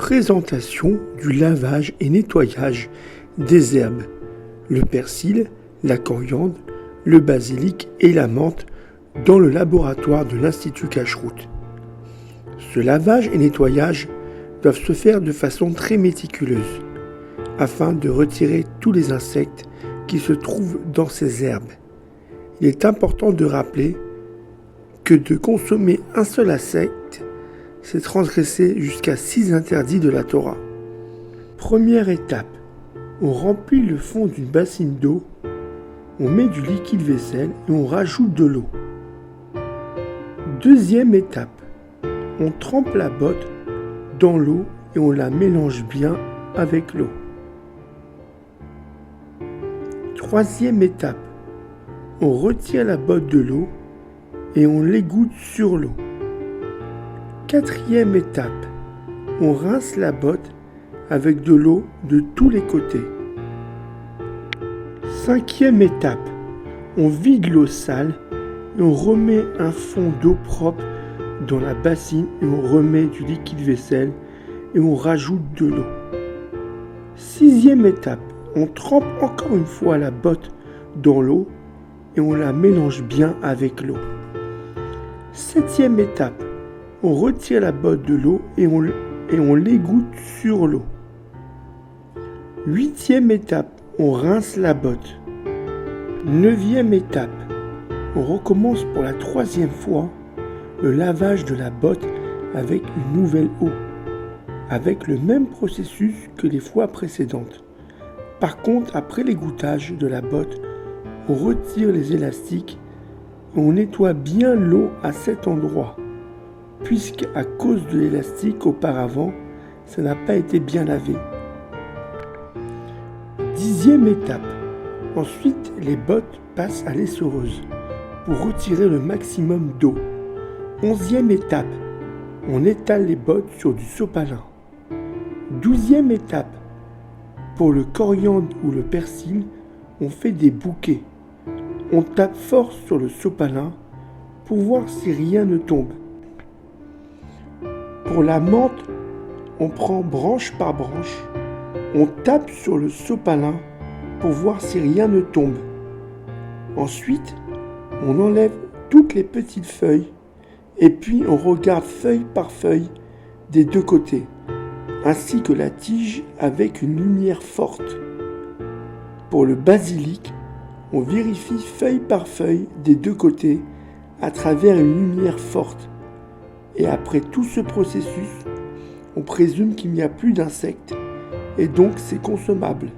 Présentation du lavage et nettoyage des herbes, le persil, la coriandre, le basilic et la menthe dans le laboratoire de l'Institut Cacheroute. Ce lavage et nettoyage doivent se faire de façon très méticuleuse afin de retirer tous les insectes qui se trouvent dans ces herbes. Il est important de rappeler que de consommer un seul insecte, c'est transgresser jusqu'à 6 interdits de la Torah. Première étape, on remplit le fond d'une bassine d'eau, on met du liquide vaisselle et on rajoute de l'eau. Deuxième étape, on trempe la botte dans l'eau et on la mélange bien avec l'eau. Troisième étape, on retire la botte de l'eau et on l'égoutte sur l'eau. Quatrième étape, on rince la botte avec de l'eau de tous les côtés. Cinquième étape, on vide l'eau sale et on remet un fond d'eau propre dans la bassine et on remet du liquide vaisselle et on rajoute de l'eau. Sixième étape, on trempe encore une fois la botte dans l'eau et on la mélange bien avec l'eau. Septième étape, on retire la botte de l'eau et on l'égoutte sur l'eau. Huitième étape, on rince la botte. Neuvième étape, on recommence pour la troisième fois le lavage de la botte avec une nouvelle eau, avec le même processus que les fois précédentes. Par contre, après l'égouttage de la botte, on retire les élastiques et on nettoie bien l'eau à cet endroit, puisque à cause de l'élastique auparavant, ça n'a pas été bien lavé. Dixième étape. Ensuite, les bottes passent à l'essoreuse pour retirer le maximum d'eau. Onzième étape. On étale les bottes sur du sopalin. Douzième étape. Pour le coriandre ou le persil, on fait des bouquets. On tape fort sur le sopalin pour voir si rien ne tombe. Pour la menthe, on prend branche par branche, on tape sur le sopalin pour voir si rien ne tombe. Ensuite, on enlève toutes les petites feuilles et puis on regarde feuille par feuille des deux côtés, ainsi que la tige avec une lumière forte. Pour le basilic, on vérifie feuille par feuille des deux côtés à travers une lumière forte. Et après tout ce processus, on présume qu'il n'y a plus d'insectes et donc c'est consommable.